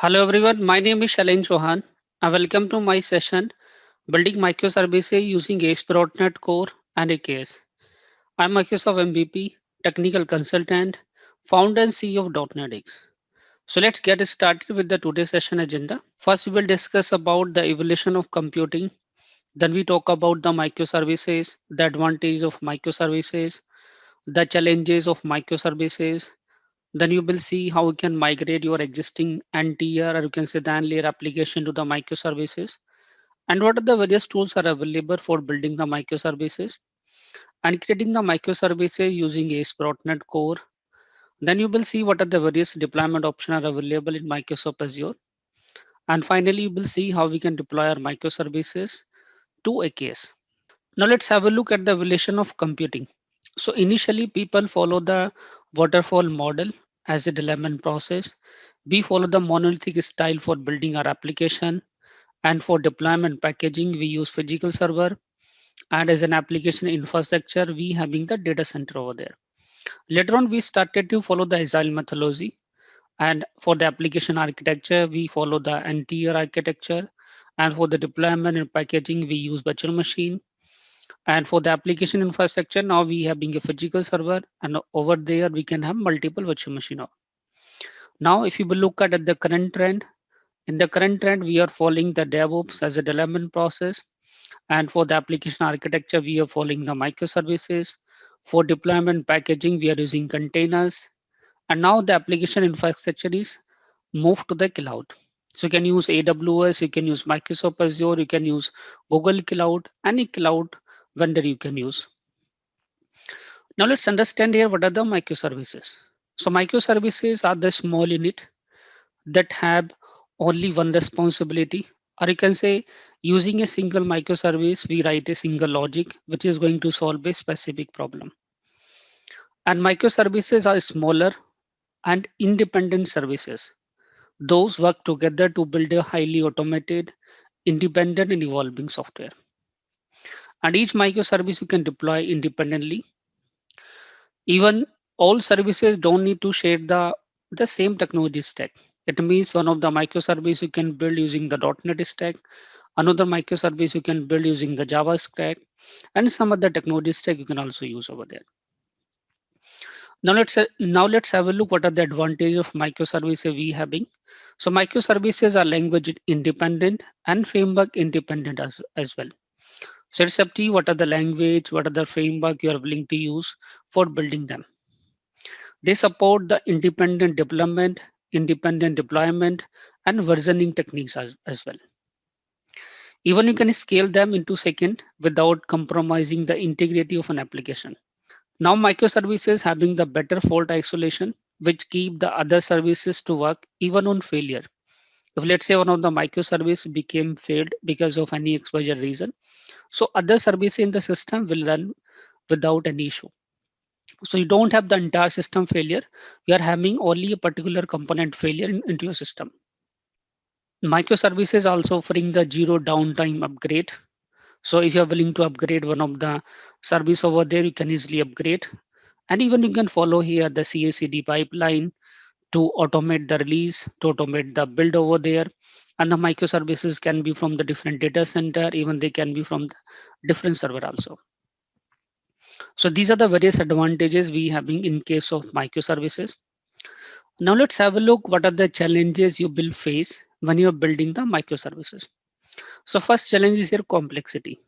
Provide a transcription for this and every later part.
Hello everyone, my name is Shailen Chauhan. Welcome to my session Building Microservices using ASP.NET Core and AKS. I'm Microsoft MVP, Technical Consultant, Founder and CEO of .NET X. So let's get started with the today's session agenda. First, we will discuss about the evolution of computing. Then we talk about the microservices, the advantage of microservices, the challenges of microservices. Then you will see how you can migrate your existing NTR or you can say the layer application to the microservices and what are the various tools are available for building the microservices and creating the microservices using ASP.NET Core. Then you will see what are the various deployment options are available in Microsoft Azure. And finally, you will see how we can deploy our microservices to AKS. Now let's have a look at the evolution of computing. So initially people follow the waterfall model as a development process. We follow the monolithic style for building our application, and for deployment packaging we use physical server, and as an application infrastructure we having the data center over there. Later on we started to follow the agile methodology, and for the application architecture we follow the NTR architecture, and for the deployment and packaging we use virtual machine, and for the application infrastructure, now we have being a physical server, and over there we can have multiple virtual machine. Now, if you will look at the current trend, in the current trend, we are following the DevOps as a development process. And for the application architecture, we are following the microservices. For deployment packaging, we are using containers. And now the application infrastructure is moved to the cloud. So you can use AWS, you can use Microsoft Azure, you can use Google Cloud, any cloud vendor you can use. Now let's understand here what are the microservices. So microservices are the small unit that have only one responsibility, or you can say using a single microservice, we write a single logic which is going to solve a specific problem. And microservices are smaller and independent services. Those work together to build a highly automated, independent and evolving software. And each microservice you can deploy independently. Even all services don't need to share the same technology stack. It means one of the microservice you can build using the .NET stack, another microservice you can build using the Java stack, and some other technology stack you can also use over there. Now let's have a look what are the advantages of microservices we having. So microservices are language independent and framework independent as well. So it's up to you what are the language, what are the framework you are willing to use for building them. They support the independent development, independent deployment, and versioning techniques as well. Even you can scale them into second without compromising the integrity of an application. Now microservices having the better fault isolation, which keep the other services to work even on failure. If let's say one of the microservice became failed because of any XYZ reason, so other services in the system will run without any issue. So you don't have the entire system failure. You are having only a particular component failure into your system. Microservices also offering the zero downtime upgrade. So if you are willing to upgrade one of the service over there, you can easily upgrade. And even you can follow here the CI/CD pipeline to automate the release, to automate the build over there. And the microservices can be from the different data center, even they can be from the different server also. So these are the various advantages we having in case of microservices. Now let's have a look what are the challenges you will face when you're building the microservices. So first challenge is your complexity.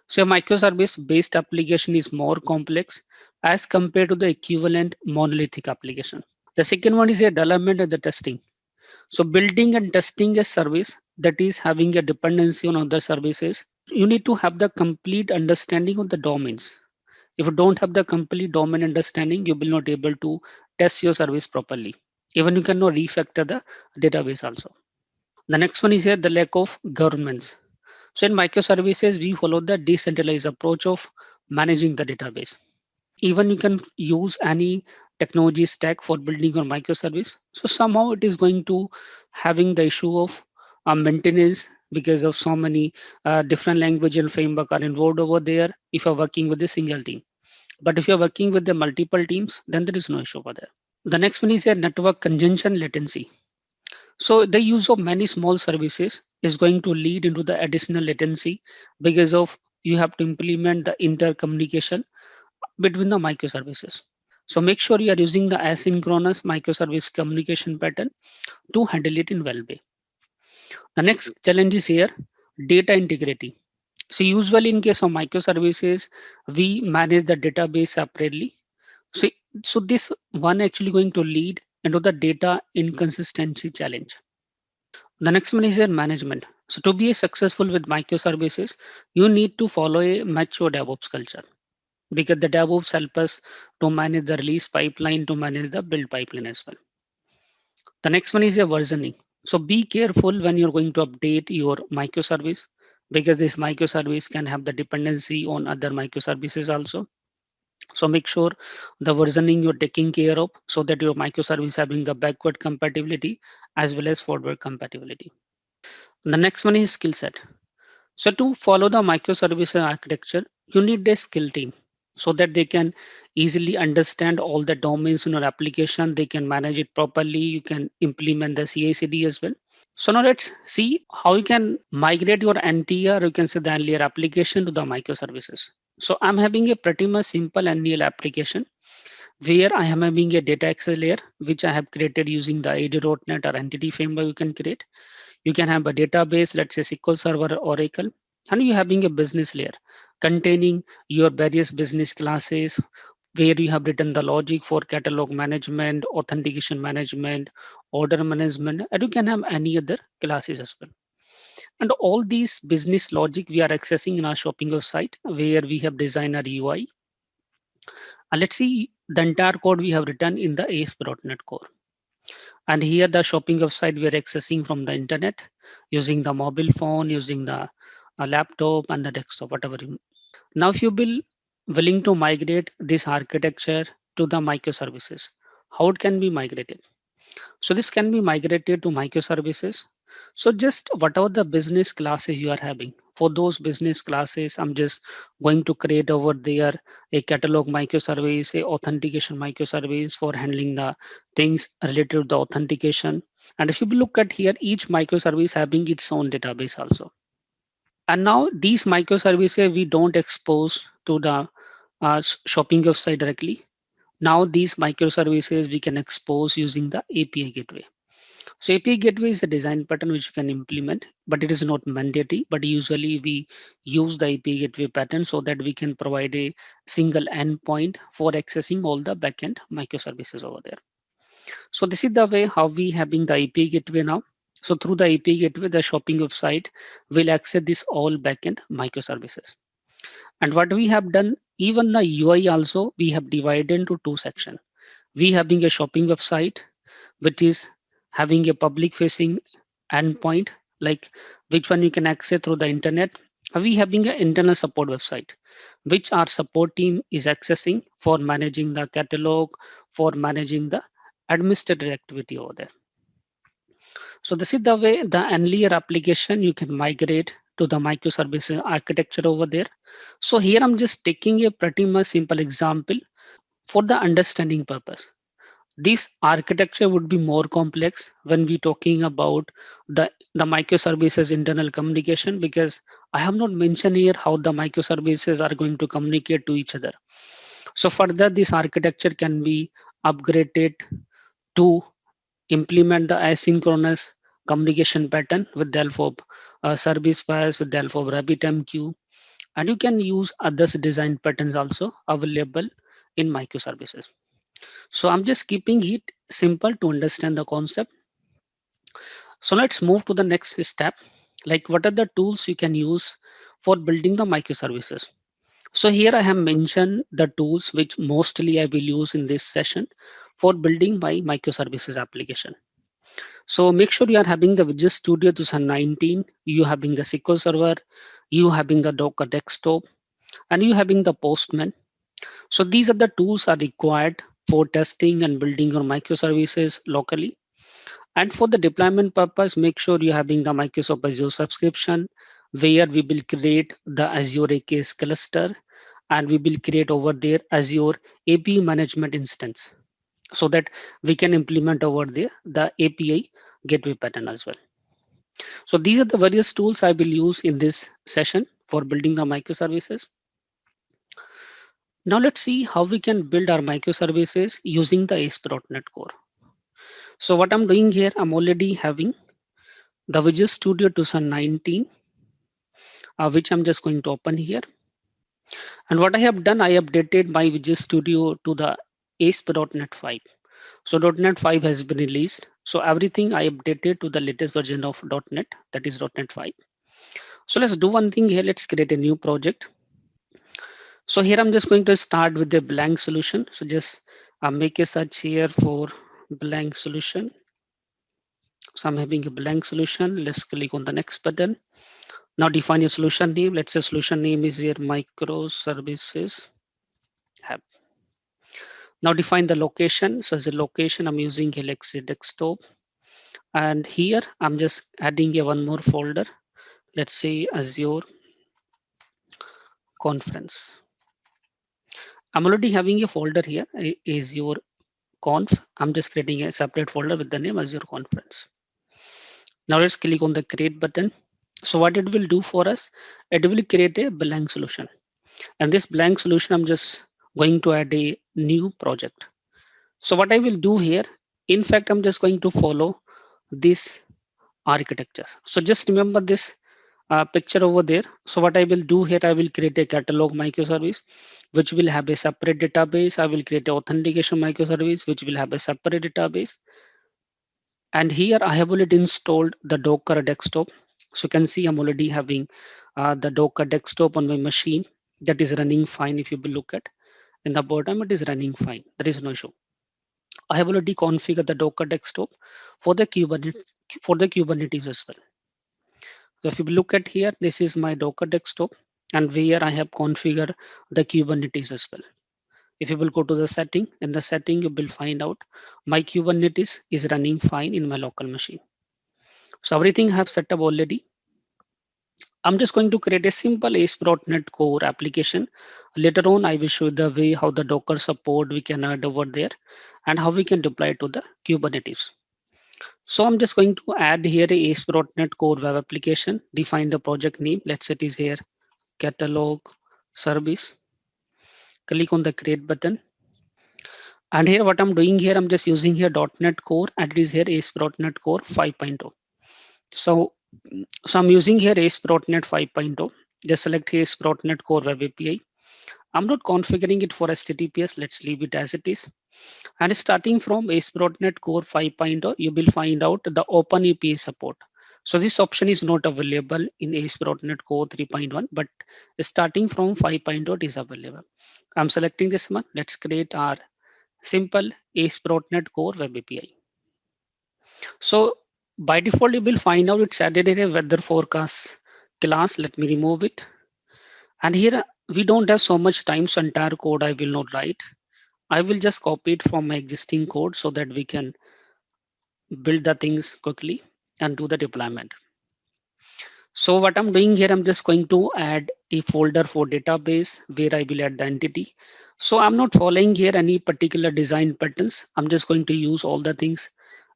So a microservice based application is more complex as compared to the equivalent monolithic application. The second one is a development and the testing. So building and testing a service that is having a dependency on other services, you need to have the complete understanding of the domains. If you don't have the complete domain understanding, you will not able to test your service properly. Even you cannot refactor the database also. The next one is here the lack of governance. So in microservices, we follow the decentralized approach of managing the database. Even you can use any technology stack for building your microservice. So somehow it is going to having the issue of maintenance because of so many different language and framework are involved over there if you're working with a single team. But if you're working with the multiple teams, then there is no issue over there. The next one is a network congestion latency. So the use of many small services is going to lead into the additional latency because of you have to implement the intercommunication between the microservices. So make sure you are using the asynchronous microservice communication pattern to handle it in well way. The next challenge is here, data integrity. So usually in case of microservices, we manage the database separately. So, so this one actually going to lead into the data inconsistency challenge. The next one is your management. So to be successful with microservices, you need to follow a mature DevOps culture because the DevOps help us to manage the release pipeline, to manage the build pipeline as well. The next one is a versioning. So be careful when you're going to update your microservice because this microservice can have the dependency on other microservices also. So make sure the versioning you're taking care of so that your microservice having the backward compatibility as well as forward compatibility. The next one is skill set. So to follow the microservice architecture, you need a skill team so that they can easily understand all the domains in your application. They can manage it properly. You can implement the CI/CD as well. So now let's see how you can migrate your entire, you can say the earlier application to the microservices. So I'm having a pretty much simple NEL application where I am having a data access layer, which I have created using the AD.NET or entity framework you can create. You can have a database, let's say SQL Server, Oracle, and you having a business layer containing your various business classes where you have written the logic for catalog management, authentication management, order management, and you can have any other classes as well. And all these business logic we are accessing in our shopping website where we have designed our UI. And let's see the entire code we have written in the ASP.NET Core. And here the shopping website we are accessing from the internet using the mobile phone, using the laptop and the desktop, whatever. Now, if you will willing to migrate this architecture to the microservices, how it can be migrated? So this can be migrated to microservices. So just whatever the business classes you are having, for those business classes, I'm just going to create over there a catalog microservice, a authentication microservice for handling the things related to the authentication. And if you look at here, each microservice having its own database also. And now these microservices we don't expose to the shopping website directly. Now these microservices we can expose using the API gateway. So API gateway is a design pattern which you can implement, but it is not mandatory. But usually we use the API gateway pattern so that we can provide a single endpoint for accessing all the backend microservices over there. So this is the way how we having the API gateway now. So through the API gateway, the shopping website will access this all backend microservices. And what we have done, even the UI also, we have divided into two sections. We having a shopping website, which is having a public facing endpoint, like which one you can access through the internet. We having an internal support website, which our support team is accessing for managing the catalog, for managing the administrative activity over there. So this is the way the earlier application you can migrate to the microservices architecture over there. So here I'm just taking a pretty much simple example for the understanding purpose. This architecture would be more complex when we talking about the microservices internal communication because I have not mentioned here how the microservices are going to communicate to each other. So further, this architecture can be upgraded to implement the asynchronous communication pattern with the help of service bus, with the help of RabbitMQ, and you can use others design patterns also available in microservices. So I'm just keeping it simple to understand the concept. So let's move to the next step. Like what are the tools you can use for building the microservices? So here I have mentioned the tools which mostly I will use in this session for building my microservices application. So make sure you are having the Visual Studio 2019, you having the SQL Server, you having the Docker desktop, and you having the Postman. So these are the tools are required for testing and building your microservices locally. And for the deployment purpose, make sure you're having the Microsoft Azure subscription, where we will create the Azure AKS cluster, and we will create over there Azure API management instance so that we can implement over there the API gateway pattern as well. So these are the various tools I will use in this session for building the microservices. Now let's see how we can build our microservices using the ASP.NET Core. So what I'm doing here, I'm already having the Visual Studio 2019, which I'm just going to open here. And what I have done, I updated my Visual Studio to the ASP.NET 5. So .NET 5 has been released. So everything I updated to the latest version of .NET, that is .NET 5. So let's do one thing here. Let's create a new project. So here I'm just going to start with a blank solution. So just make a search here for blank solution. So I'm having a blank solution. Let's click on the next button. Now define your solution name. Let's say solution name is here Microservices App. Now define the location. So as a location, I'm using Galaxy Desktop. And here I'm just adding a one more folder. Let's say Azure Conference. I'm already having a folder here, Azure Conf. I'm just creating a separate folder with the name Azure Conference. Now let's click on the create button. So what it will do for us, it will create a blank solution. And this blank solution, I'm just going to add a new project. So what I will do here, in fact, I'm just going to follow this architecture. So just remember this picture over there. So what I will do here, I will create a catalog microservice, which will have a separate database. I will create an authentication microservice, which will have a separate database. And here I have already installed the Docker desktop. So you can see I'm already having the Docker desktop on my machine that is running fine. If you will look at in the bottom, it is running fine. There is no issue. I have already configured the Docker desktop for the Kubernetes as well. So if you look at here, this is my Docker desktop and where I have configured the Kubernetes as well. If you will go to the setting, in the setting, you will find out my Kubernetes is running fine in my local machine. So everything I have set up already. I'm just going to create a simple ASP.NET Core application. Later on, I will show the way how the Docker support we can add over there and how we can deploy it to the Kubernetes. So I'm just going to add here a ASP.NET Core web application, define the project name. Let's say it is here, catalog service. Click on the create button. And here what I'm doing here, I'm just using here .NET Core and it is here ASP.NET Core 5.0. So I'm using here ASP.NET 5.0. Just select here ASP.NET Core Web API. I'm not configuring it for HTTPS. Let's leave it as it is. And starting from ASP.NET Core 5.0, you will find out the Open API support. So this option is not available in ASP.NET Core 3.1, but starting from 5.0 it is available. I'm selecting this one. Let's create our simple ASP.NET Core Web API. So by default, you will find out it's added in a weather forecast class. Let me remove it. And here we don't have so much time, so entire code I will not write. I will just copy it from my existing code so that we can build the things quickly and do the deployment. So what I'm doing here, I'm just going to add a folder for database where I will add the entity. So I'm not following here any particular design patterns. I'm just going to use all the things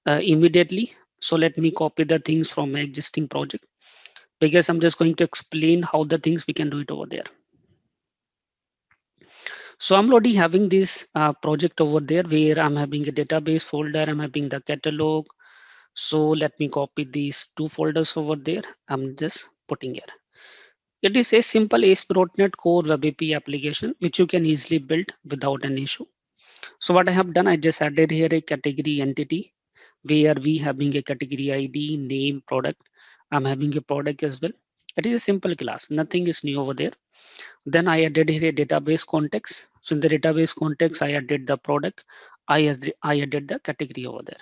immediately. So let me copy the things from my existing project because I'm just going to explain how the things we can do it over there. So I'm already having this project over there where I'm having a database folder, I'm having the catalog. So let me copy these two folders over there. I'm just putting here. It is a simple ASP.NET Core Web API application, which you can easily build without an issue. So what I have done, I just added here a category entity where we having a category ID, name, product. I'm having a product as well. It is a simple class. Nothing is new over there. Then I added here a database context. So in the database context, I added the product. I added the category over there.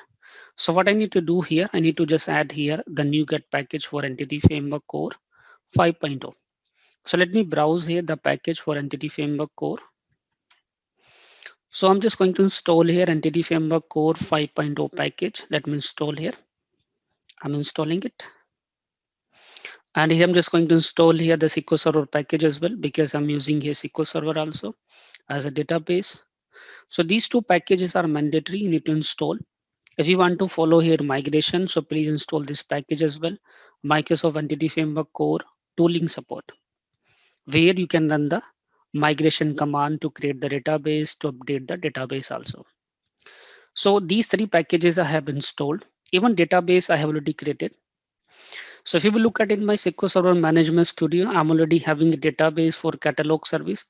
So what I need to do here, I need to just add here the NuGet package for Entity Framework Core 5.0. So let me browse here the package for Entity Framework Core. So I'm just going to install here Entity Framework Core 5.0 package. Let me install here. I'm installing it. And here I'm just going to install here the SQL Server package as well because I'm using here SQL Server also as a database. So these two packages are mandatory. You need to install. If you want to follow here migration, so please install this package as well. Microsoft Entity Framework Core Tooling Support, where you can run the migration command to create the database, to update the database also. So these three packages I have installed. Even database I have already created. So if you will look at in my SQL Server Management Studio, I'm already having a database for catalog service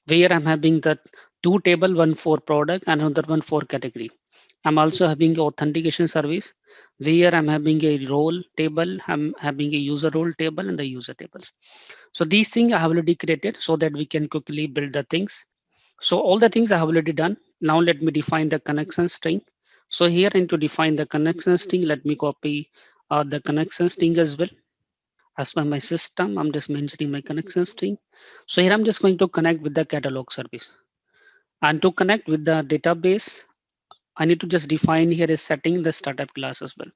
where I'm having the two table, one for product and another one for category. I'm also having authentication service where I'm having a role table, I'm having a user role table and the user tables. So these things I have already created so that we can quickly build the things. So all the things I have already done. Now let me define the connection string. So here and to define the connection string, let me copy the connection string as well. As per my system, I'm just mentioning my connection string. So here I'm just going to connect with the catalog service. And to connect with the database, I need to just define here a setting the startup class as well.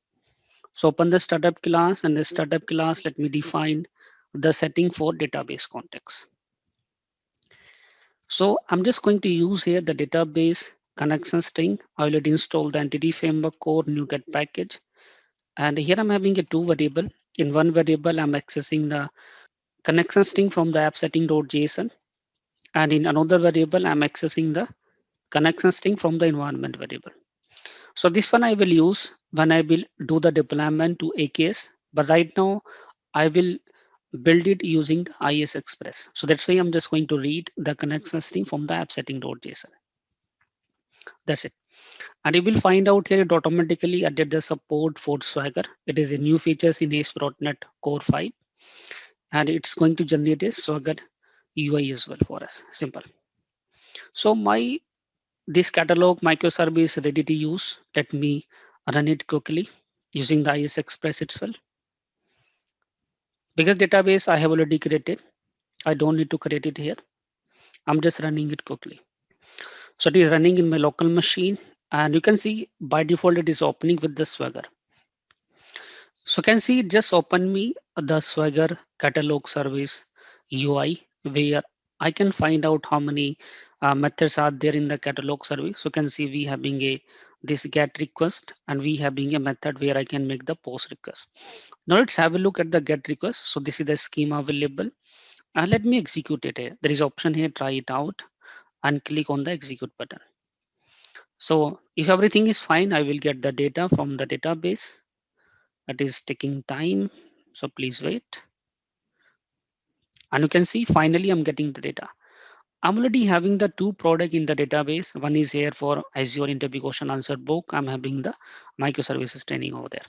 So open the startup class and the startup class, let me define the setting for database context. So I'm just going to use here the database connection string. I already installed the entity framework core NuGet package. And here I'm having a two variable. In one variable, I'm accessing the connection string from the app setting.json. And in another variable, I'm accessing the connection string from the environment variable. So this one I will use when I will do the deployment to AKS. But right now, I will build it using the IS Express. So that's why I'm just going to read the connection string from the app setting.json. That's it. And you will find out here it automatically added the support for Swagger. It is a new features in ASP.NET Core 5. And it's going to generate a Swagger UI as well for us. Simple. So my this catalog microservice ready to use. Let me run it quickly using the IS Express itself. Because database I have already created. I don't need to create it here. I'm just running it quickly. So it is running in my local machine. And you can see by default it is opening with the Swagger. So can see it just open me the Swagger catalog service UI where I can find out how many methods are there in the catalog service. So can see we having a this get request and we having a method where I can make the post request. Now let's have a look at the get request. So this is the schema available and let me execute it here. There is option here, try it out and click on the execute button. So if everything is fine, I will get the data from the database. It is taking time, so please wait. And you can see finally I'm getting the data. I'm already having the two product in the database. One is here for Azure interview question answer book. I'm having the microservices training over there.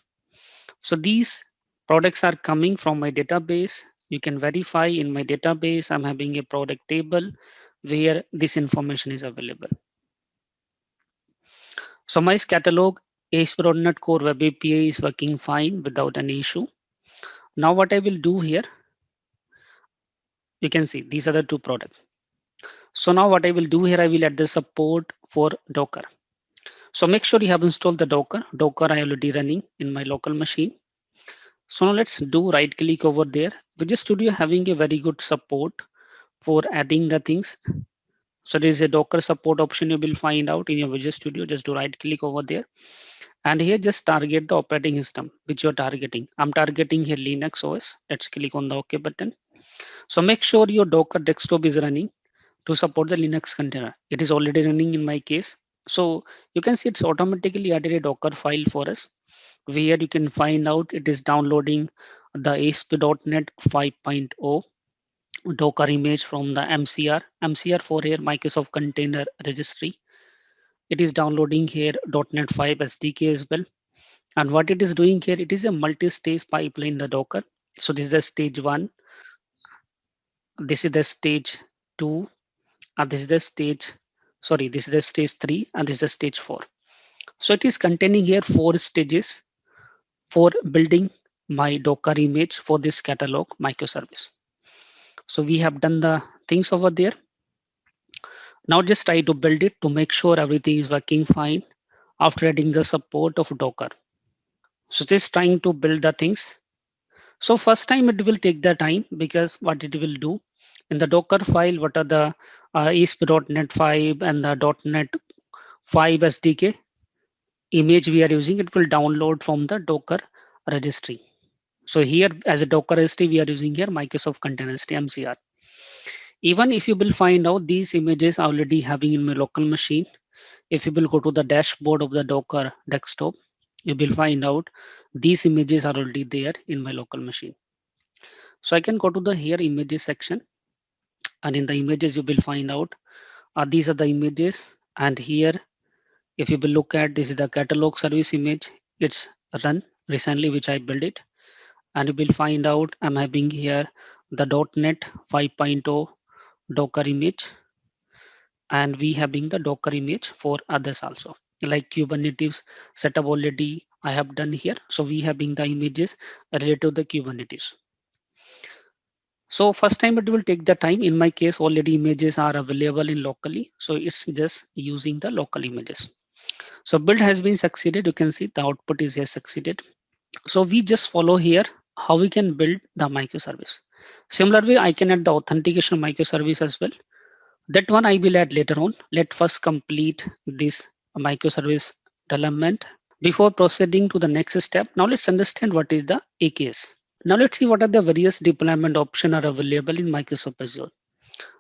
So these products are coming from my database. You can verify in my database. I'm having a product table where this information is available. So my catalog ASP.NET Core Web API is working fine without any issue. Now what I will do here, you can see these are the two products. So now what I will do here, I will add the support for Docker. So make sure you have installed the Docker. Docker I already running in my local machine. So now let's do right click over there. Visual Studio having a very good support for adding the things. So there is a Docker support option you will find out in your Visual Studio. Just do right click over there. And here just target the operating system which you're targeting. I'm targeting here Linux OS. Let's click on the OK button. So make sure your Docker desktop is running to support the Linux container. It is already running in my case. So you can see it's automatically added a Docker file for us where you can find out it is downloading the ASP.NET 5.0 Docker image from the MCR for here Microsoft Container Registry. It is downloading here .NET 5 SDK as well. And what it is doing here, it is a multi-stage pipeline the Docker. So this is the stage 1. This is the stage 2. And this is the stage, sorry, this is the stage 3 and this is the stage 4. So it is containing here 4 stages for building my Docker image for this catalog microservice. So we have done the things over there. Now just try to build it to make sure everything is working fine after adding the support of Docker. So just trying to build the things. So first time it will take the time because what it will do in the Docker file, what are the ASP.NET 5 and the .NET 5 SDK. image we are using, it will download from the Docker registry. So here as a Docker registry, we are using here Microsoft Container Registry MCR. Even if you will find out these images already having in my local machine, if you will go to the dashboard of the Docker desktop, you will find out these images are already there in my local machine. So I can go to the here images section, and in the images you will find out these are the images. And here if you will look at, this is the catalog service image, it's run recently which I built it. And you will find out I'm having here the .NET 5.0 Docker image, and we having the Docker image for others also, like Kubernetes setup already I have done here. So we having the images related to the Kubernetes. So first time it will take the time. In my case, already images are available in locally. So it's just using the local images. So build has been succeeded. You can see the output is here succeeded. So we just follow here how we can build the microservice. Similar way, I can add the authentication microservice as well. That one I will add later on. Let first complete this microservice development before proceeding to the next step. Now let's understand what is the AKS. Now let's see what are the various deployment options are available in Microsoft Azure.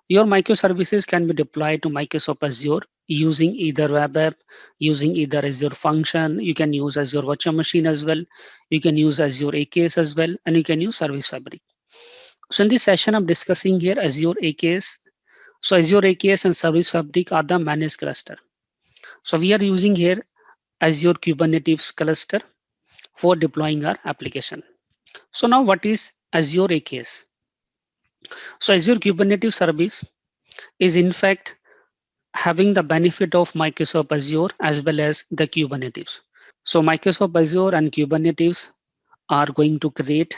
Your microservices can be deployed to Microsoft Azure using either web app, using either Azure function. You can use Azure Virtual Machine as well. You can use Azure AKS as well, and you can use Service Fabric. So in this session, I'm discussing here Azure AKS. So Azure AKS and Service Fabric are the managed cluster. So we are using here Azure Kubernetes cluster for deploying our application. So now what is Azure AKS? So Azure Kubernetes Service is in fact having the benefit of Microsoft Azure as well as the Kubernetes. So Microsoft Azure and Kubernetes are going to create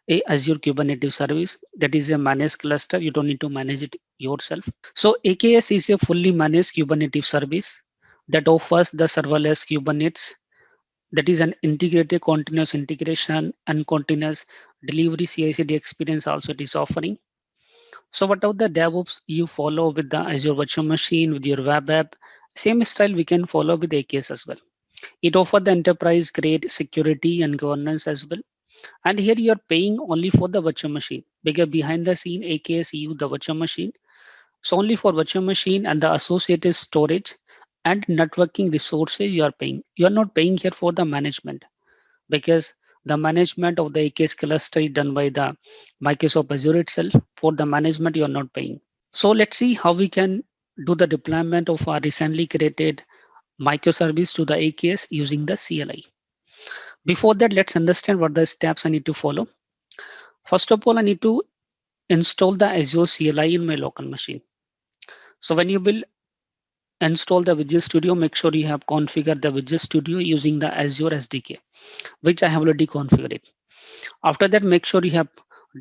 a Azure Kubernetes service that is a managed cluster. You don't need to manage it yourself. So AKS is a fully managed Kubernetes service that offers the serverless Kubernetes, that is an integrated continuous integration and continuous delivery CI/CD experience also it is offering. So whatever the DevOps you follow with the Azure Virtual Machine, with your web app, same style we can follow with AKS as well. It offers the enterprise grade security and governance as well. And here you are paying only for the virtual machine, because behind the scene AKS use the virtual machine. So only for virtual machine and the associated storage and networking resources you are paying. You are not paying here for the management, because the management of the AKS cluster is done by the Microsoft Azure itself. For the management, you are not paying. So let's see how we can do the deployment of our recently created microservice to the AKS using the CLI. Before that, let's understand what the steps I need to follow. First of all, I need to install the Azure CLI in my local machine. So when you will install the Widget Studio, make sure you have configured the Widget Studio using the Azure SDK, which I have already configured. After that, make sure you have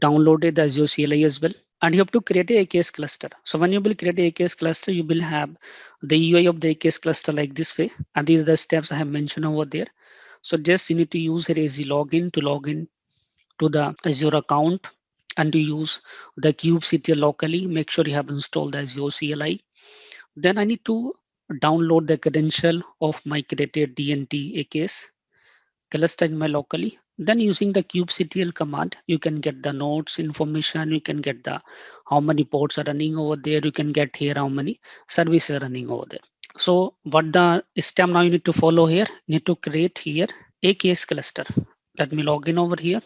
downloaded the Azure CLI as well. And you have to create a AKS cluster. So when you will create a AKS cluster, you will have the UI of the AKS cluster like this way. And these are the steps I have mentioned over there. So just you need to use here as login to log in to the Azure account and to use the kubectl locally. Make sure you have installed the Azure CLI. Then I need to download the credential of my created DNT AKS cluster in my locally. Then using the kubectl command, you can get the nodes information. You can get the how many ports are running over there. You can get here how many services are running over there. So what the step now you need to follow here, need to create here AKS cluster. Let me log in over here.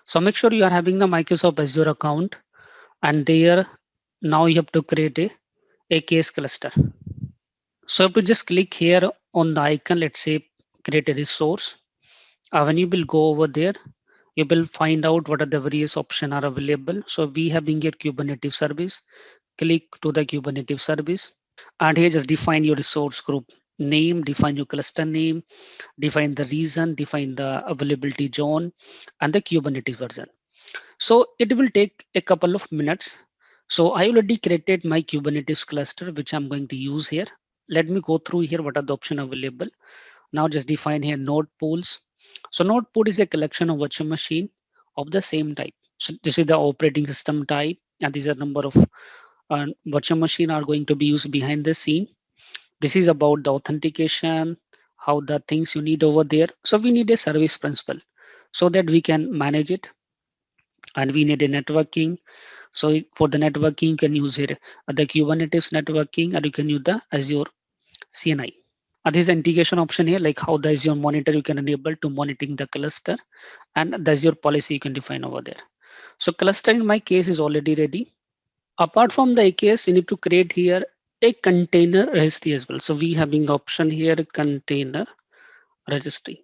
So make sure you are having the Microsoft Azure account, and there now you have to create a AKS cluster. So you have to just click here on the icon, let's say create a resource. When you will go over there, you will find out what are the various options are available. So we have been here Kubernetes service. Click to the Kubernetes service, and here just define your resource group name, define your cluster name, define the region, define the availability zone, and the Kubernetes version. So it will take a couple of minutes. So I already created my Kubernetes cluster, which I'm going to use here. Let me go through here what are the options available. Now just define here node pools. So node pool is a collection of virtual machine of the same type. So this is the operating system type, and these are number of virtual machine are going to be used behind the scene. This is about the authentication, how the things you need over there. So we need a service principal so that we can manage it, and we need a networking. So for the networking, you can use here the Kubernetes networking, or you can use the Azure CNI. This is the integration option here, like how the Azure monitor you can enable to monitoring the cluster, and the Azure policy you can define over there. So cluster in my case is already ready. Apart from the AKS, you need to create here a container registry as well. So we having option here container registry.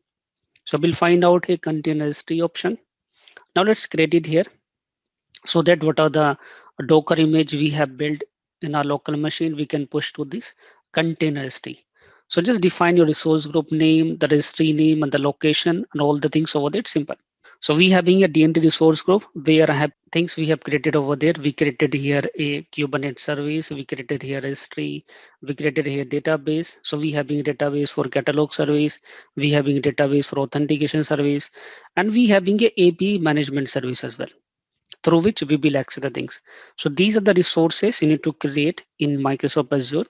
So we'll find out a container registry option. Now let's create it here, so that what are the Docker image we have built in our local machine, we can push to this container registry. So just define your resource group name, the registry name, and the location, and all the things over there. It's simple. So we having a DNT resource group where I have things we have created over there. We created here a Kubernetes service. We created here registry. We created here database. So we having a database for catalog service. We having a database for authentication service, and we having a API management service as well, through which we will access the things. So these are the resources you need to create in Microsoft Azure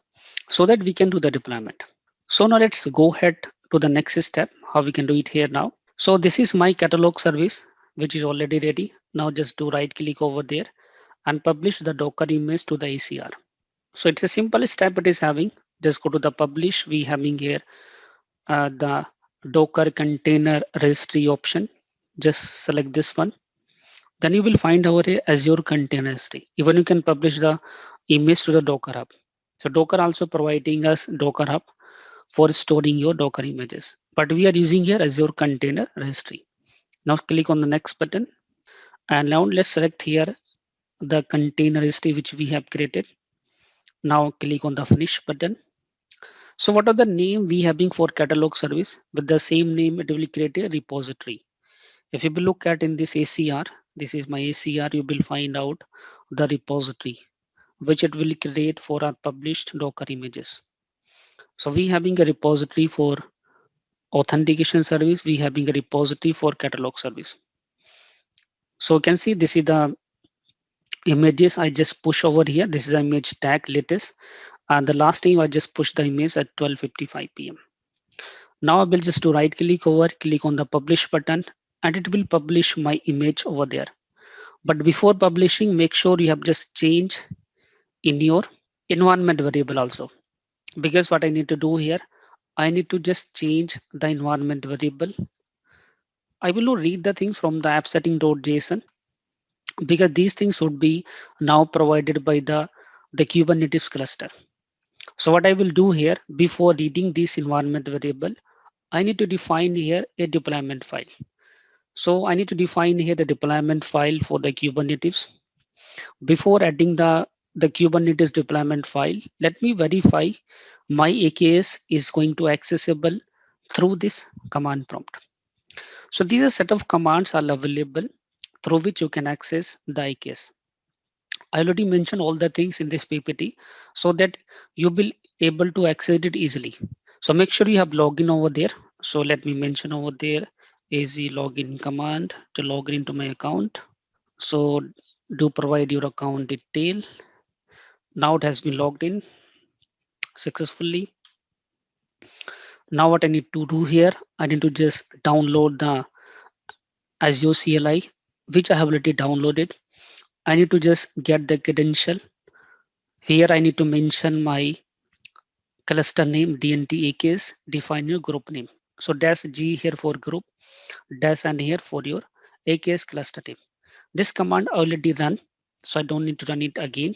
so that we can do the deployment. So now let's go ahead to the next step, how we can do it here now. So this is my catalog service, which is already ready. Now just do right click over there and publish the Docker image to the ACR. So it's a simple step it is having. Just go to the publish. We having here the Docker container registry option. Just select this one. Then you will find over here Azure Container Registry. Even you can publish the image to the Docker Hub. So Docker also providing us Docker Hub for storing your Docker images. But we are using here Azure Container Registry. Now click on the next button. And now let's select here the container registry which we have created. Now click on the finish button. So what are the name we having for catalog service? With the same name, it will create a repository. If you will look at in this ACR, this is my ACR, you will find out the repository which it will create for our published Docker images. So we having a repository for authentication service, we having a repository for catalog service. So you can see this is the images I just push over here. This is the image tag latest, and the last time I just pushed the image at 12:55 p.m. Now I will just do right click over, click on the publish button, and it will publish my image over there. But before publishing, make sure you have just changed in your environment variable also. Because what I need to do here, I need to just change the environment variable. I will not read the things from the app setting.json, because these things would be now provided by the Kubernetes cluster. So what I will do here, before reading this environment variable, I need to define here a deployment file. So I need to define here the deployment file for the Kubernetes. Before adding the Kubernetes deployment file, let me verify my AKS is going to accessible through this command prompt. So these are set of commands are available through which you can access the AKS. I already mentioned all the things in this PPT so that you will able to access it easily. So make sure you have login over there. So let me mention over there AZ login command to log into my account. So do provide your account detail. Now it has been logged in successfully. Now what I need to do here, I need to just download the Azure CLI, which I have already downloaded. I need to just get the credential. Here I need to mention my cluster name DNT AKS, define your group name. So dash G here for group, dash and here for your AKS cluster name. This command already run, so I don't need to run it again.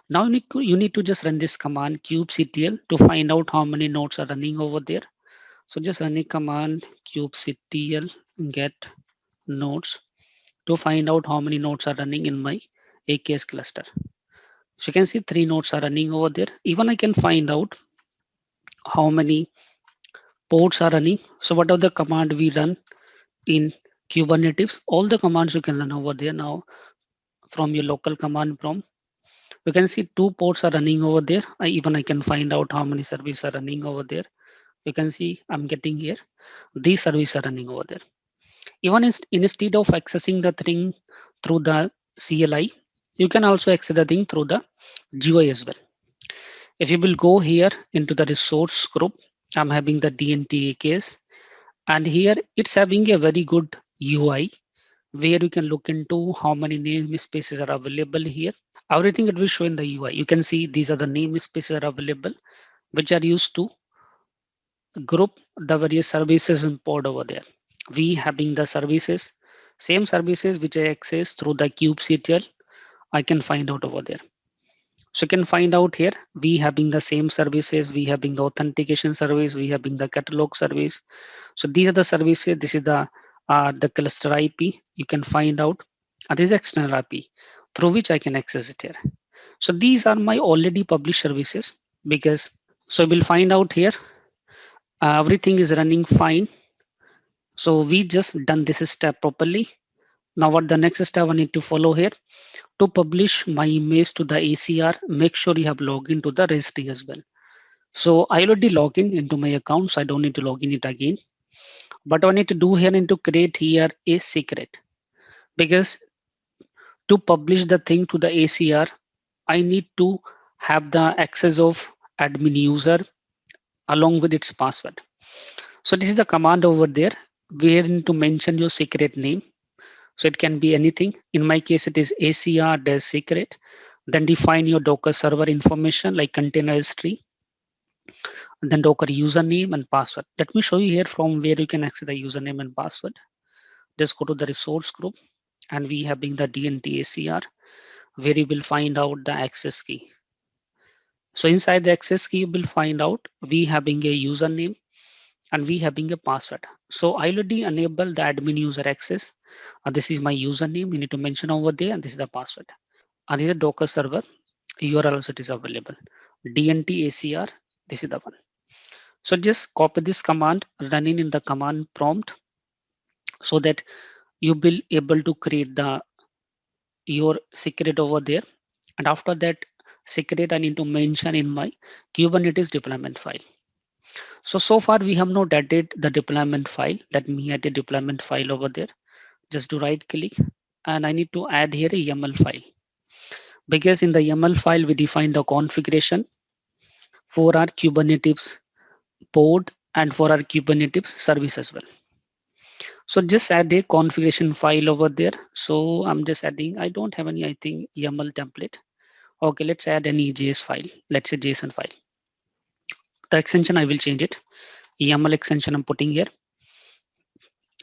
Now you need to just run this command kubectl to find out how many nodes are running over there. So just run a command kubectl get nodes to find out how many nodes are running in my AKS cluster. So you can see 3 nodes are running over there. Even I can find out how many ports are running. So what are the command we run in Kubernetes? All the commands you can run over there now from your local command prompt. You can see 2 ports are running over there. I can find out how many services are running over there. You can see I'm getting here. These services are running over there. Even instead of accessing the thing through the CLI, you can also access the thing through the GUI as well. If you will go here into the resource group, I'm having the DNT AKS, and here it's having a very good UI where you can look into how many namespaces are available here. Everything it will show in the UI. You can see these are the namespaces that are available, which are used to group the various services in pod over there. We having the services, same services which I access through the kubectl, I can find out over there. So you can find out here, we having the same services, we having the authentication service, we having the catalog service. So these are the services. This is the cluster IP. You can find out. This is external IP through which I can access it here. So these are my already published services because so we'll find out here everything is running fine. So we just done this step properly. Now what the next step I need to follow here to publish my image to the ACR, make sure you have logged into the registry as well. So I already log in into my account, so I don't need to log in it again. But what I need to do here and to create here a secret because to publish the thing to the ACR, I need to have the access of admin user along with its password. So this is the command over there where you need to mention your secret name. So it can be anything. In my case, it is ACR-secret. Then define your Docker server information like container history, and then Docker username and password. Let me show you here from where you can access the username and password. Just go to the resource group and we have been the DNT ACR where you will find out the access key. So inside the access key, you will find out we having a username and we having a password. So I already enable the admin user access. This is my username. You need to mention over there, and this is the password. And this is a Docker server. URL also it is available. DNT ACR. This is the one. So just copy this command, running in the command prompt, so that you will able to create the your secret over there. And after that secret, I need to mention in my Kubernetes deployment file. So far we have not added the deployment file. Let me add a deployment file over there. Just do right click and I need to add here a YAML file because in the YAML file we define the configuration for our Kubernetes pod and for our Kubernetes service as well. So just add a configuration file over there. So I'm just adding, I don't have any, I think YAML template. Okay, let's add any JS file. Let's say JSON file. The extension, I will change it. YAML extension I'm putting here.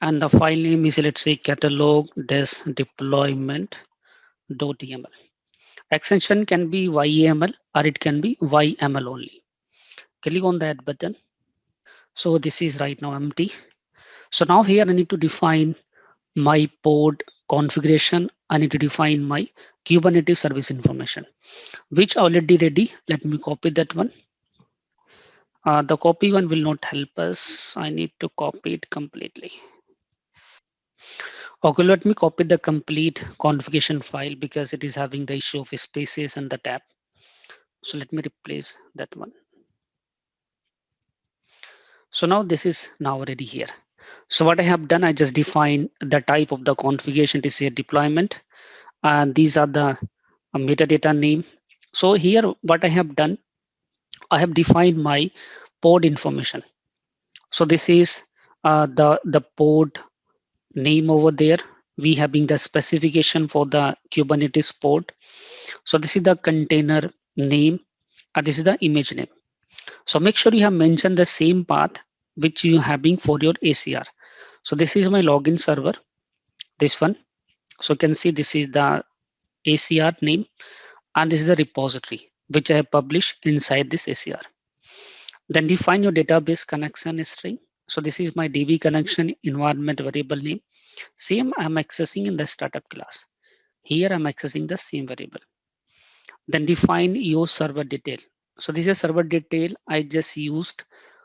And the file name is, let's say catalog des deployment.yaml. Extension can be YAML or it can be YML only. Click on that button. So this is right now empty. So now here I need to define my pod configuration. I need to define my Kubernetes service information, which already ready. Let me copy that one. The copy one will not help us. I need to copy it completely. Okay, let me copy the complete configuration file because it is having the issue of spaces and the tab. So let me replace that one. So now this is now already here. So what I have done, I just define the type of the configuration to say deployment. And these are the metadata name. So here what I have done, I have defined my pod information. So this is the pod name over there. We having the specification for the Kubernetes pod. So this is the container name and this is the image name. So make sure you have mentioned the same path which you having for your ACR. So this is my login server, this one. So you can see this is the ACR name and this is the repository which I have published inside this ACR. Then define your database connection string. So this is my DB connection environment variable name. Same I'm accessing in the startup class. Here I'm accessing the same variable. Then define your server detail. So this is server detail I just used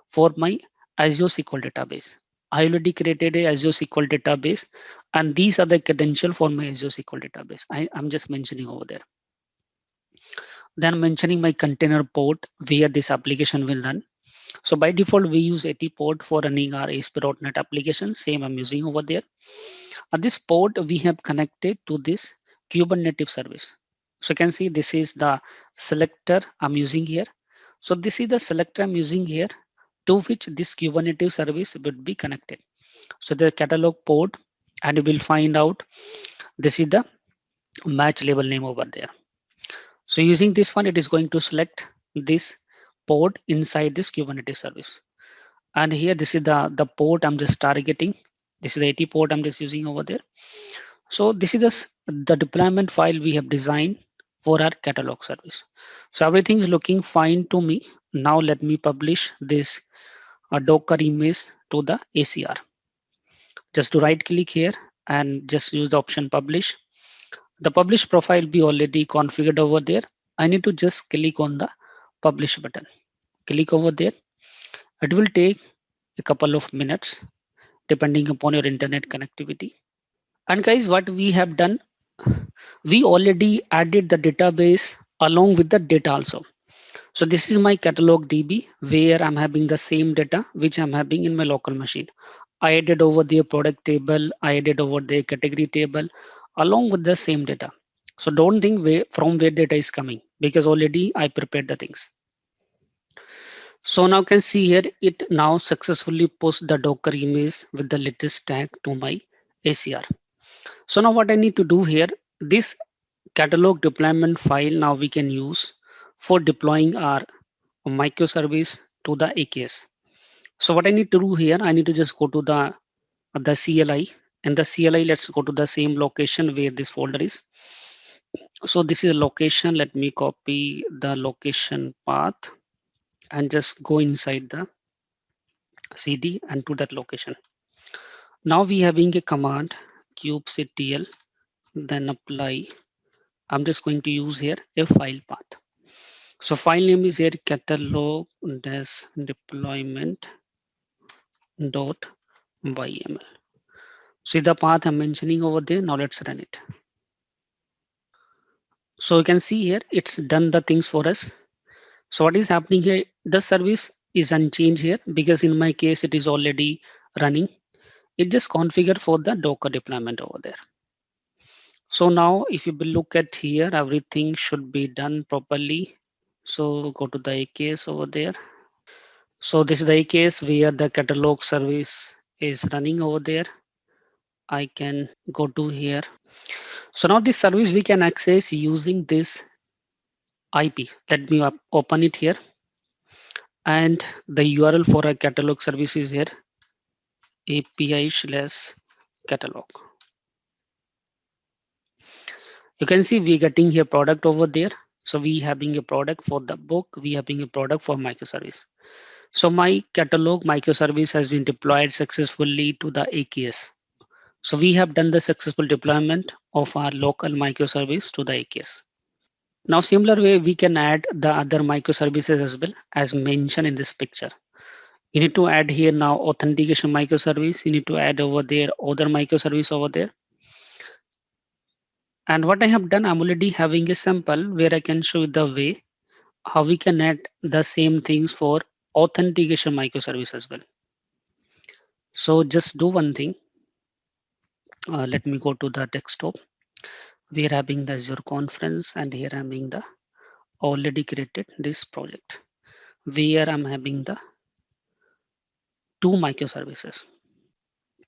for my Azure SQL database. I already created a Azure SQL database and these are the credential for my Azure SQL database. I'm just mentioning over there. Then mentioning my container port where this application will run. So by default, we use 80 port for running our ASP.NET application. Same I'm using over there. At this port, we have connected to this Kubernetes service. So you can see this is the selector I'm using here. So this is the selector I'm using here to which this Kubernetes service would be connected. So the catalog port, and you will find out this is the match label name over there. So using this one, it is going to select this port inside this Kubernetes service. And here, this is the port I'm just targeting. This is the 80 port I'm just using over there. So this is the deployment file we have designed for our catalog service. So everything is looking fine to me. Now let me publish this Docker image to the ACR. Just to right click here and just use the option publish. The publish profile be already configured over there. I need to just click on the publish button. Click over there. It will take a couple of minutes depending upon your internet connectivity. And guys, what we have done, we already added the database along with the data also. So this is my catalog DB where I'm having the same data which I'm having in my local machine. I added over the product table, I added over the category table along with the same data. So don't think from where data is coming because already I prepared the things. So now you can see here, it now successfully pushed the Docker image with the latest tag to my ACR. So now what I need to do here, this catalog deployment file now we can use for deploying our microservice to the AKS. So what I need to do here, I need to just go to the CLI, and the CLI, let's go to the same location where this folder is. So this is a location. Let me copy the location path and just go inside the CD and to that location. Now we having a command kubectl, then apply. I'm just going to use here a file path. So file name is here catalog dash deployment dot yml. See the path I'm mentioning over there. Now let's run it. So you can see here, it's done the things for us. So what is happening here? The service is unchanged here because in my case, it is already running. It just configured for the Docker deployment over there. So now if you will look at here, everything should be done properly. So go to the AKS over there. So this is the AKS where the catalog service is running over there. I can go to here. So now this service we can access using this IP. Let me open it here. And the URL for a catalog service is here, API/catalog. You can see we getting here product over there. So we having a product for the book, we having a product for microservice. So my catalog microservice has been deployed successfully to the AKS. So we have done the successful deployment of our local microservice to the AKS. Now similar way, we can add the other microservices as well as mentioned in this picture. You need to add here now authentication microservice. You need to add over there other microservice over there. And what I have done, I'm already having a sample where I can show you the way how we can add the same things for authentication microservice as well. So just do one thing. Let me go to the desktop. We are having the Azure conference and here I'm having the already created this project where I'm having the two microservices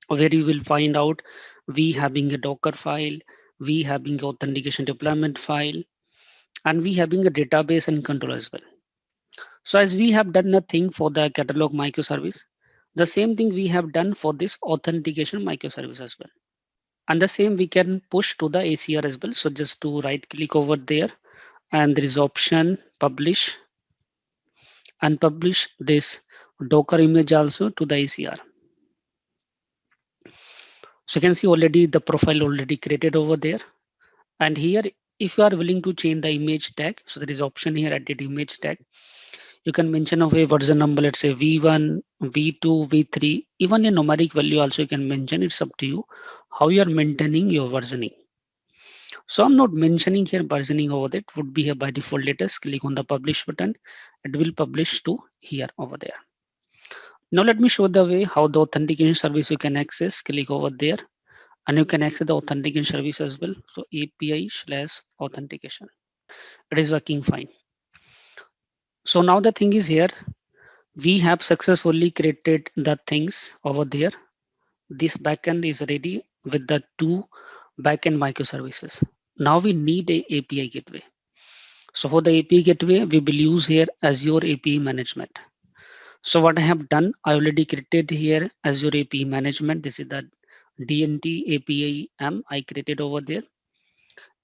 where you will find out we having a Docker file, we having authentication deployment file, and we having a database and control as well. So as we have done the thing for the catalog microservice, the same thing we have done for this authentication microservice as well. And the same we can push to the ACR as well. So just to right click over there and there is option publish and publish this Docker image also to the ACR. So you can see already the profile already created over there. And here, if you are willing to change the image tag, so there is option here edit image tag. You can mention of a version number, let's say V1, V2, V3, even a numeric value also you can mention. It's up to you how you are maintaining your versioning. So I'm not mentioning here versioning over there. It would be here by default latest. Click on the publish button. It will publish to here over there. Now let me show the way how the authentication service you can access. Click over there and you can access the authentication service as well. So API/authentication. It is working fine. So now the thing is here, we have successfully created the things over there. This backend is ready with the two backend microservices. Now we need a API gateway. So for the API gateway, we will use here Azure API management. So what I have done, I already created here Azure API management. This is the DNT API I created over there.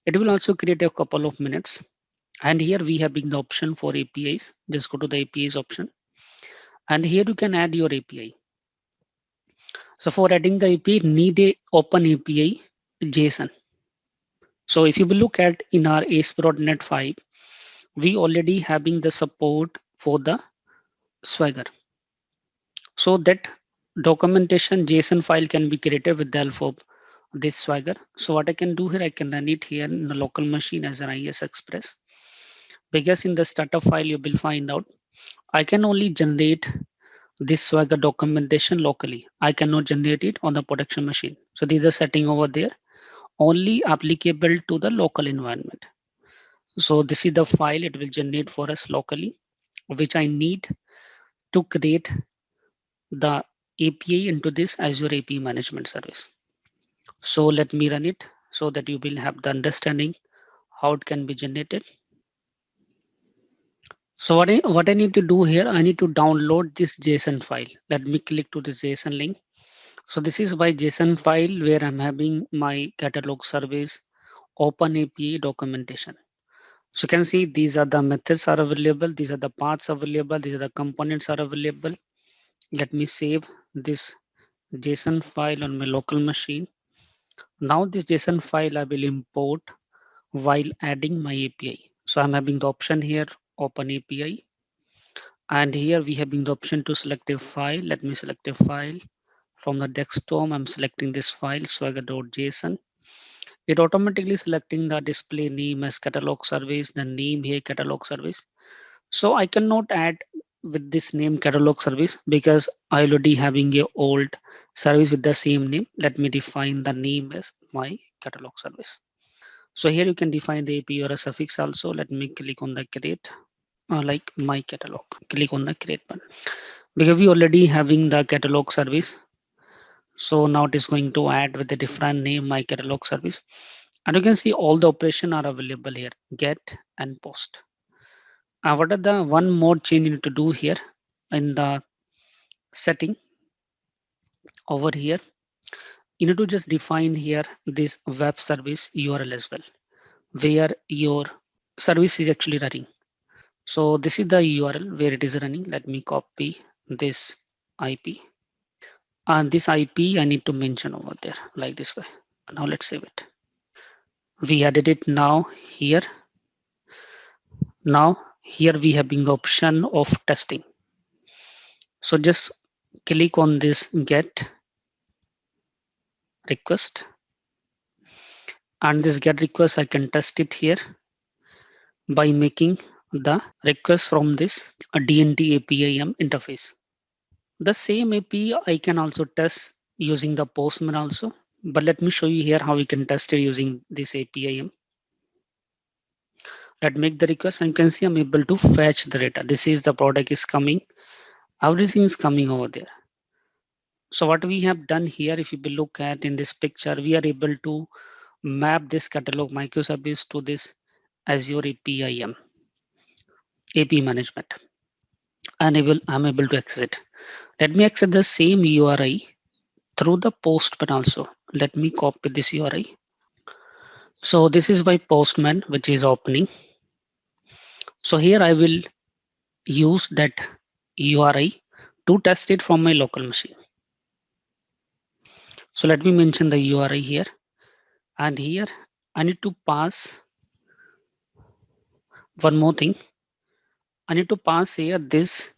It will also create a couple of minutes. And here we have the option for APIs. Just go to the APIs option. And here you can add your API. So for adding the API, need a open API JSON. So if you will look at in our ASP.NET 5, we already having the support for the Swagger. So that documentation JSON file can be created with the help of this Swagger. So what I can do here, I can run it here in the local machine as an IS Express. Because in the startup file, you will find out I can only generate this Swagger documentation locally. I cannot generate it on the production machine. So these are setting over there, only applicable to the local environment. So this is the file it will generate for us locally, which I need to create the API into this Azure API management service. So let me run it so that you will have the understanding how it can be generated. So what I need to do here, I need to download this JSON file. Let me click to this JSON link. So this is my JSON file where I'm having my catalog service, open API documentation. So you can see these are the methods are available. These are the paths available. These are the components are available. Let me save this JSON file on my local machine. Now this JSON file I will import while adding my API. So I'm having the option here, open API. And here we having the option to select a file. Let me select a file. From the desktop, I'm selecting this file, swagger.json. It automatically selecting the display name as catalog service, the name here catalog service. So I cannot add with this name catalog service because I already having a old service with the same name. Let me define the name as my catalog service. So here you can define the API or a suffix also. Let me click on the create, like my catalog. Click on the create button because we already having the catalog service. So now it is going to add with a different name my catalog service. And you can see all the operation are available here, get and post. What are the one more change you need to do here in the setting over here? You need to just define here this web service URL as well, where your service is actually running. So this is the URL where it is running. Let me copy this IP. And this IP I need to mention over there like this way. Now let's save it. We added it now here. Now here we have the option of testing. So just click on this get request. And this get request I can test it here by making the request from this DNT API interface. The same API I can also test using the Postman also. But let me show you here how we can test it using this API. Let's make the request and you can see I'm able to fetch the data. This is the product is coming. Everything is coming over there. So what we have done here, if you look at in this picture, we are able to map this catalog microservice to this Azure API management. And I'm able to access it. Let me access the same URI through the Postman also. Let me copy this URI. So this is my Postman, which is opening. So here I will use that URI to test it from my local machine. So let me mention the URI here. And here I need to pass one more thing. I need to pass here this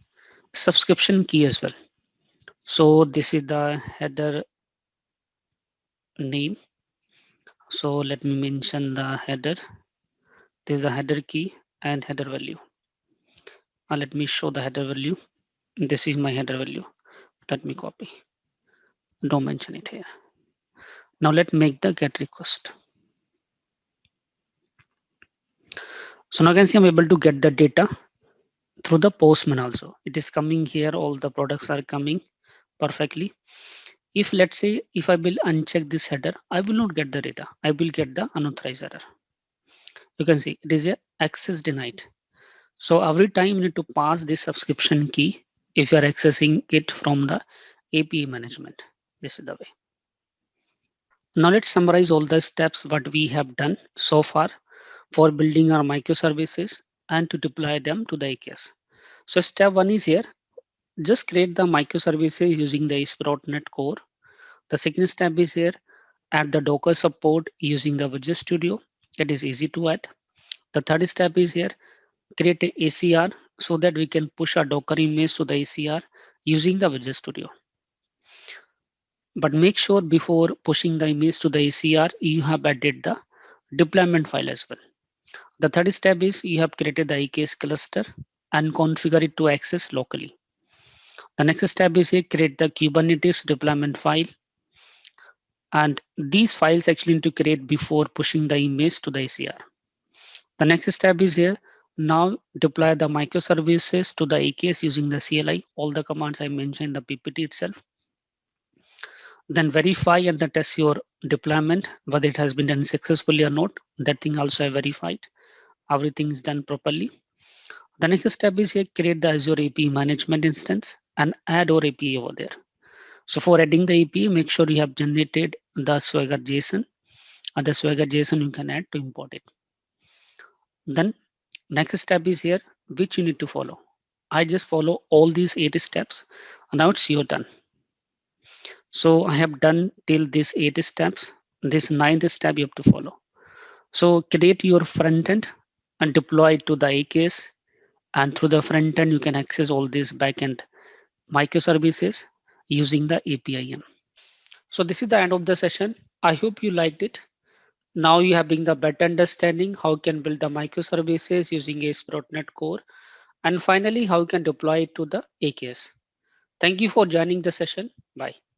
subscription key as well. So this is the header name. So let me mention the header. This is the header key and header value. Let me show the header value. This is my header value. Let me copy. Don't mention it here. Now let's make the get request. So now you can see I'm able to get the data through the postman also. It is coming here, all the products are coming perfectly. If let's say if I will uncheck this header, I will not get the data. I will get the unauthorized error. You can see it is a access denied. So every time you need to pass this subscription key if you are accessing it from the API management. This is the way. Now let's summarize all the steps what we have done so far for building our microservices and to deploy them to the AKS. So step one is here, just create the microservices using the ASP.NET Core. The second step is here, add the Docker support using the Visual Studio. It is easy to add. The third step is here, create a ACR so that we can push a Docker image to the ACR using the Visual Studio. But make sure before pushing the image to the ACR, you have added the deployment file as well. The third step is you have created the AKS cluster and configure it to access locally. The next step is here, create the Kubernetes deployment file. And these files actually need to create before pushing the image to the ACR. The next step is here, now deploy the microservices to the AKS using the CLI, all the commands I mentioned in the PPT itself. Then verify and then test your deployment, whether it has been done successfully or not. That thing also I verified. Everything is done properly. The next step is here, create the Azure API management instance and add our API over there. So for adding the API, make sure you have generated the Swagger JSON, and the Swagger JSON you can add to import it. Then next step is here, which you need to follow. I just follow all these 8 steps, and now it's your turn. So I have done till these 8 steps. This 9th step you have to follow. So create your front end and deploy it to the AKS, and through the front end you can access all these backend microservices using the APIM. So this is the end of the session. I hope you liked it. Now you having the better understanding how you can build the microservices using ASP.NET Core, and finally how you can deploy it to the AKS. Thank you for joining the session. Bye.